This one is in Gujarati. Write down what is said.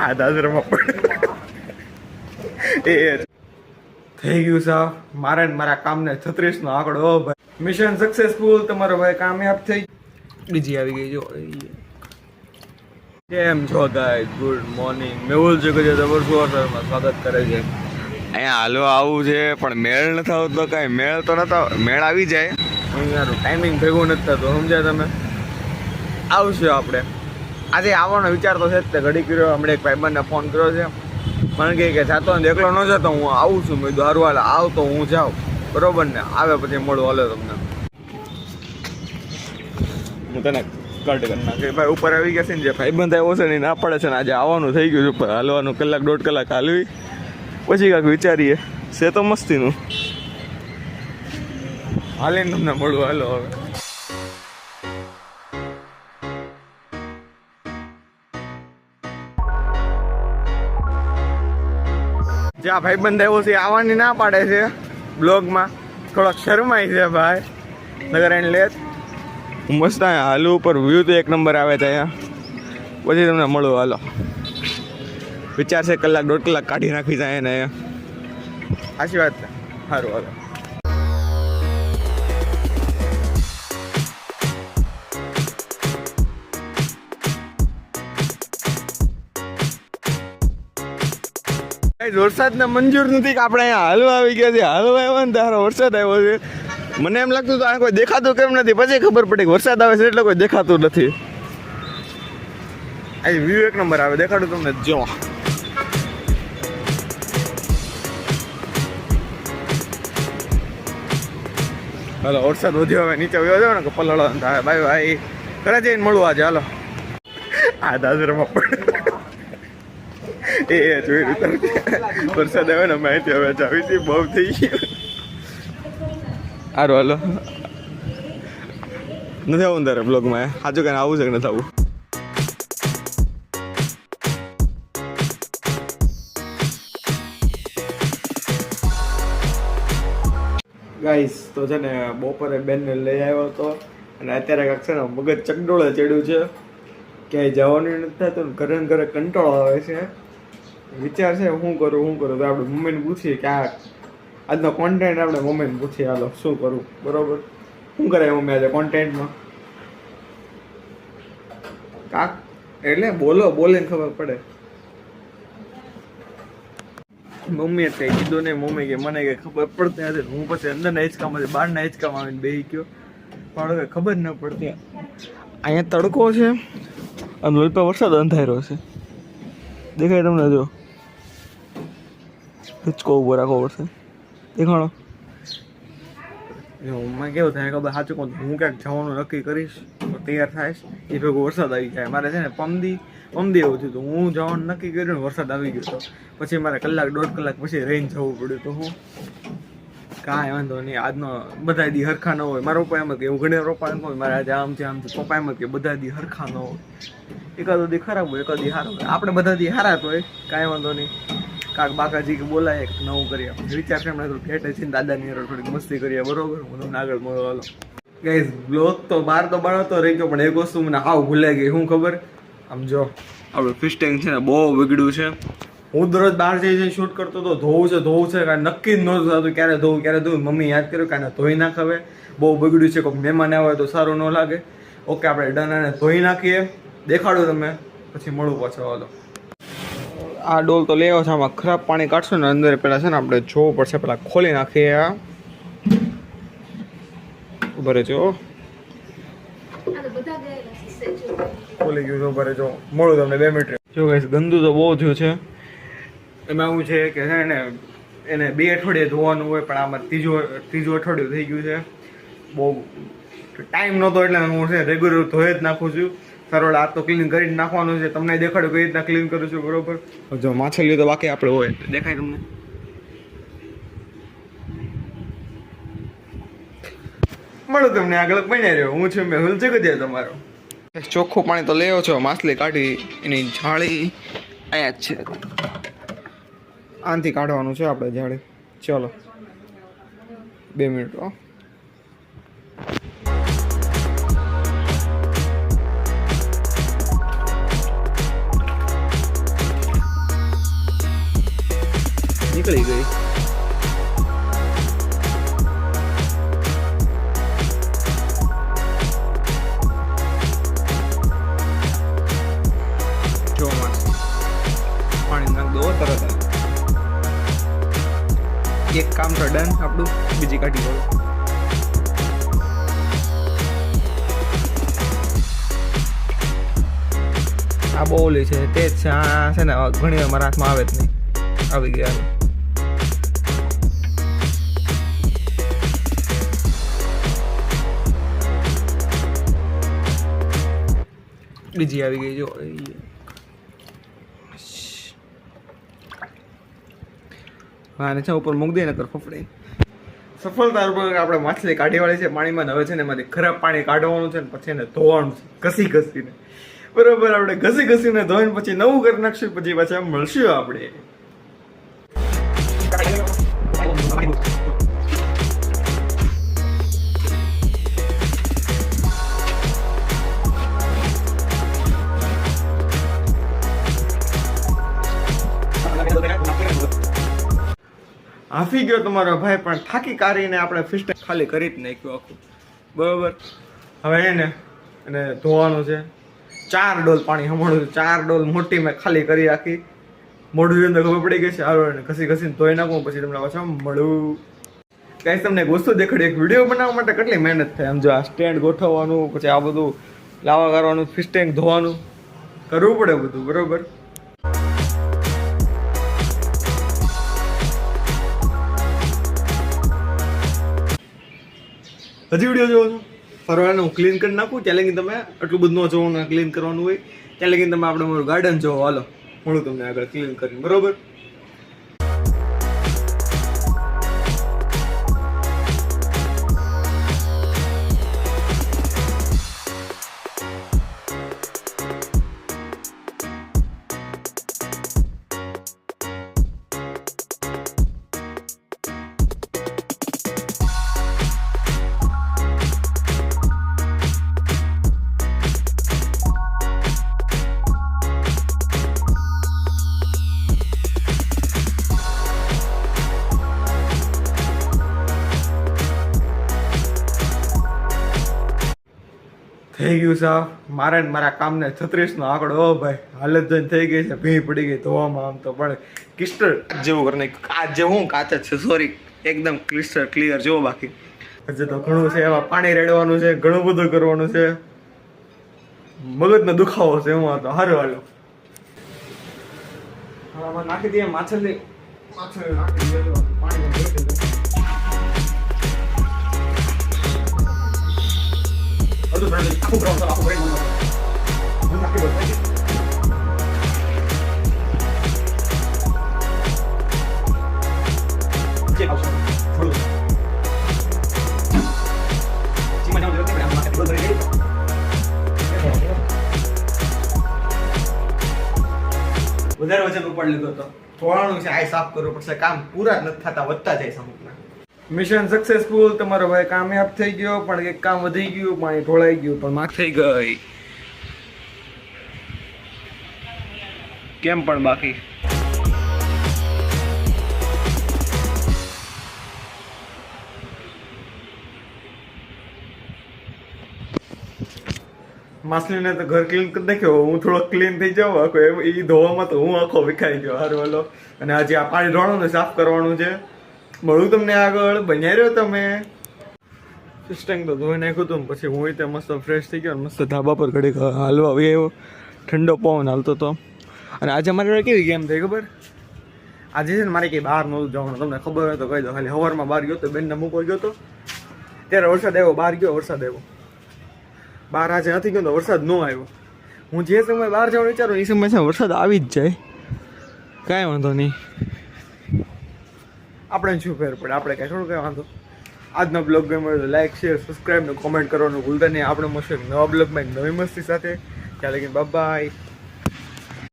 આ દાદરમાં પણ એ થઈ ગયું સાહેબ મારે ને મારા કામને 36 નો આંકડો ભાઈ મિશન સક્સેસફુલ તમારો ભાઈ કામયાબ થઈ બીજી આવી ગઈ જો કેમ છો ગાઈસ ગુડ મોર્નિંગ મેહુલ જગજે જબરજસ્ત સ્વાગત કરે છે અહીંયા હાલવા આવું છે પણ મેળ નથી આવતો કાંઈ મેળ તો નતો મેળ આવી જાય અહીંયા ટાઈમિંગ ભેગું નથી થતું સમજ્યા તમે આવશે આપણે આજે આવવાનો વિચાર તો છે જ તે ઘડી કર્યો હમણાં એક ભાઈબંધને ફોન કર્યો છે મને કહે કે જાતો ને એકલો ન જતો હું આવું છું મેં કીધું હારું હાલ આવ તો હું જાઉં બરોબર ને આવે પછી મળું હાલે તમને હું તને કટ કરી નાખે ભાઈ ઉપર આવી ગયા છે ને જે ભાઈબંધ આવ્યો છે ને ના પડે છે ને આજે આવવાનું થઈ ગયું છે ઉપર હાલવાનું કલાક દોઢ કલાક હાલવી પછી કાંઈક વિચારીએ છે તો મસ્તીનું હાલીને તમને મળું હાલો હવે જ્યાં ભાઈબંધ આવ્યો છે આવવાની ના પાડે છે બ્લોગમાં થોડોક શરમાય છે ભાઈ નગર એને લે મસ્ત અહીંયા હાલુ ઉપર વ્યૂ તો એક નંબર આવે છે અહીંયા પછી તમને મળું હાલો વિચાર છે કલાક દોઢ કલાક કાઢી નાખી જાય ને અહીંયા સાચી વાત છે સારું હાલો વરસાદને મંજૂર નથી કે આપણે અહીંયા હાલવા આવી ગયા છે હાલવા આવ્યા ને તારો વરસાદ આવ્યો છે મને એમ લાગતું હતું આ કોઈ દેખાતું કેમ નથી પછી ખબર પડી કે વરસાદ આવે છે એટલે કોઈ દેખાતું નથી આ વ્યૂ એક નંબર આવે દેખાડું તમને જો હાલો વરસાદ વધ્યો હવે નીચે વયો જાવ ને કે પલળો થાય ભાઈ ભાઈ ઘરે જઈને મળવું આજે હાલો આ દાદરમાં પણ એ જોઈ વરસાદ આવે ને માહિતી હવે જાવી બહુ થઈ ગયું સારું હાલો નથી આવું તારે બ્લોગમાં સાચું કાંઈ આવું છે કે નથી આવું ગાઈસ તો છે ને બપોરે બેનને લઈ આવ્યો હતો અને અત્યારે કાંઈક છે ને મગજ ચકડોળે ચડ્યું છે ક્યાંય જવાનું નથી થતું ઘરે ને ઘરે કંટાળો આવે છે વિચાર છે શું કરું તો આપણે મમ્મીને પૂછીએ કે આ આજનો કોન્ટેન્ટ આપણે મમ્મીને પૂછીએ હાલો શું કરું બરોબર શું કરાય મમ્મી આજે કોન્ટેન્ટમાં કાક એટલે બોલીને ખબર પડે મમ્મીએ કંઈ કીધું નહીં મમ્મી કે મને કંઈ ખબર પડતી નથી હું પછી અંદરના હિંચકામાંથી બહારના હિંચકામાં આવીને બેસી ગયો પણ હવે ખબર ન પડતી અહીંયા તડકો છે અને વલપા વરસાદ અંધાર્યો છે દેખાય તમને જો હિંચકો ઉભો રાખવો પડશે દેખાણો હું કેવું થાય ખબર સાચું કહું હું ક્યાંક જવાનું નક્કી કરીશ તો તૈયાર થાઈશ એ ભેગો વરસાદ આવી જાય મારે છે ને પમદી એવું થયું હતું હું જવાનું નક્કી કર્યું ને વરસાદ આવી ગયો તો પછી મારે કલાક દોઢ કલાક પછી રહીને જવું પડ્યું તો હું કાંઈ વાંધો નહીં આજનો બધા દી હરખા ન હોય મારા પપ્પા એમ કે એવું ઘણી પપ્પા એમ હોય મારે આજે આમ છે પપ્પા એમ કે બધા દી હરખા ન હોય એકાદો દી ખરાબ હોય એકાદ દી સારો હોય આપણે બધા દી સારા તો હોય કાંઈ વાંધો નહીં કાક બાકાજી કે બોલાય નવું કરીએ વિચાર છે હમણાં થોડું ફેટ છે દાદાની થોડીક મસ્તી કરીએ બરોબર હું તમને આગળ મળો હાલો ગાઈસ બ્લોગ તો બહાર તો બનાવતો રહી ગયો પણ એક વસ્તુ મને હાવ ભૂલાઈ ગઈ શું ખબર આમ જો આપણું ફિસ્ટિંગ છે ને બહુ બગડ્યું છે હું દરરોજ બહાર જઈને શૂટ કરતો હતો ધોવું છે કાંઈ નક્કી જ નહોતું થતું ક્યારે ધોવું મમ્મી યાદ કર્યું કાંઈ ધોઈ નાખ હવે બહુ બગડ્યું છે કોઈ મહેમાન આવે તો સારું ન લાગે ઓકે આપણે ડન અને ધોઈ નાખીએ દેખાડો તમે પછી મળું પાછો હાલો આ ડોલ તો લેવો છે આમાં ખરાબ પાણી કાઢશું ને અંદર પહેલાં છે ને આપણે જોવું પડશે પહેલાં ખોલી નાખીએ આ ભરે જો ખોલી ગયું છે ભરે જો મળું તમને 2 મિનિટ જો ગાઈસ ગંદુ તો બહુ થયું છે એમાં એવું છે કે છે ને એને 2 અઠવાડિયે ધોવાનું હોય પણ આમાં ત્રીજું અઠવાડિયું થઈ ગયું છે બહુ ટાઈમ નહોતો એટલે હું છે રેગ્યુલર ધોઈ જ નાખું છું સરળ આ તો ક્લીન કરીને નાખવાનું છે તમને દેખાડું કઈ રીતના ક્લીન કરું છું બરોબર જો માછલીઓ તો બાકી આપણે હોય દેખાય તમને મળું તમને આગળ બન્યા રહ્યો હું છું મેહુલ જગદિયા તમારો ચોખ્ખું પાણી તો લેવો છો માછલી કાઢી એની જાળી અહીંયા જ છે આનાથી કાઢવાનું છે આપણે જાળી ચલો 2 મિનિટ નીકળી ગઈ. જો પાણી નાખ દો તરત. એક કામ તો ડન આપણું, બીજી કાઢી દો. આ બહુ ઓલી છે તે જ છે. આ છે ને ઘણી વાર મારા હાથમાં આવે જ નહીં. આવી ગયા. બીજી આવી ગઈ જો. હા ને છે ઉપર મૂક દે ને કર ફફડે. સફળતા આપણે માછલી કાઢી વાળી છે પાણીમાં. હવે છે ને એમાંથી ખરાબ પાણી કાઢવાનું છે ને પછી એને ધોવાનું છે ઘસી ઘસીને. બરોબર, આપણે ઘસી ઘસીને ધોઈને પછી નવું કરી નાખશું. પછી પાછા મળશું આપણે. હાફી ગયો તમારો ભાઈ, પણ થાકી કાઢીને આપણે ફિશ ટેન્ક ખાલી કરી જ નાખ્યું આખું. બરોબર, હવે એને અને ધોવાનું છે. 4 ડોલ પાણી હમણાં 4 ડોલ મોટી મેં ખાલી કરી રાખી. મોઢું અંદર ખબર પડી ગઈ છે. હાલો એને ઘસી ઘસીને ધોઈ નાખું પછી તમને પાછા મળું. ગાઈસ તમને એક વસ્તુ દેખાડી. એક વિડીયો બનાવવા માટે કેટલી મહેનત થાય. આમ જો આ સ્ટેન્ડ ગોઠવવાનું, પછી આ બધું લાવા કરવાનું, ફિશ ટેન્ક ધોવાનું કરવું પડે બધું. બરોબર, હજી વિડીયો જોવો છો ફરવાનું હું ક્લીન કરી નાખું. ત્યાં લગી તમે આટલું બધું ન જોવાનું, ક્લીન કરવાનું હોય. ત્યાં લગી તમે આપણે મારું ગાર્ડન જોવો. હાલો મળું તમને આગળ ક્લીન કરીને. બરોબર, થઈ ગયું સાહેબ. મારે ને મારા કામને 36 નો આંકડો. ઓ ભાઈ, હાલત જોઈને થઈ ગઈ છે. ભીં પડી ગઈ ધોવામાં. આમ તો પણ ક્રિસ્ટલ જેવું કરી નાખ્યું. કાચ જેવું કાચ જ છે, સોરી, એકદમ ક્રિસ્ટલ ક્લિયર જેવો. બાકી હજી તો ઘણું છે. એમાં પાણી રેડવાનું છે, ઘણું બધું કરવાનું છે. મગજનો દુખાવો છે. એમાં તો હારું હાલો. આમાં નાખી દઈએ માછલી. માછલી નાખી દઈએ પાણી. Aduh, aku berontak, aku beri ngomong. Aku berontak. Cek aku. Dulu. Cuma jangan diroti berapa makan dulu dari itu. વધારે વજન ઉપાડ લીધો તો થોડાનું છે. આ સાફ કરવું પડશે. કામ પૂરા નથી થતા, વધતા જાય સમુખના. Mission successful. તમારો ભાઈ કામયાબ થઈ ગયો, પણ એક કામ વધી ગયું, પાણી ઢોળાઈ ગયું, પણ માખ થઈ ગઈ. કેમ પણ બાકી માછલીને તો ઘર ક્લીન કરી નાખ્યો. હું થોડો ક્લીન થઈ જાઉં. આખો એ ધોવામાં તો હું આખો વિખાઈ ગયો. હારું હાલો. અને આજે આ પાણી ઢોળવાનું સાફ કરવાનું છે. મળું તમને આગળ. બન્યા રહ્યો તમે. ફિશ ટેન્ક તો ધોઈ નાખ્યું હતું. પછી હું રીતે મસ્ત ફ્રેશ થઈ ગયો. મસ્ત ધાબા પર ઘડી હાલવા આવી આવ્યો. ઠંડો પવન હાલતો હતો. અને આજે મારે કેવી ગેમ થઈ ખબર? આજે છે ને મારે કંઈ બહાર નહોતું જવાનું. તમને ખબર હોય તો કહી દો. ખાલી સવારમાં બહાર ગયો તો, બેનને મૂકવા ગયો હતો ત્યારે વરસાદ આવ્યો. બહાર ગયો, વરસાદ આવ્યો. બહાર આજે નથી ગયો તો વરસાદ ન આવ્યો. હું જે સમય બહાર જવાનું વિચારું એ સમય છે વરસાદ આવી જ જાય. કાંઈ વાંધો નહીં. આપણે શું ફેર પડે? આપણે કાંઈ થોડું કાંઈ વાંધો. આજનો બ્લોગ ગમ્યો તો લાઈક, શેર, સબસ્ક્રાઈબ ને કોમેન્ટ કરવાનું ભૂલતા નહીં. આપણે મળશે નવા બ્લોગમાં એક નવી મસ્તી સાથે. ત્યાં લગીને બાય બાય.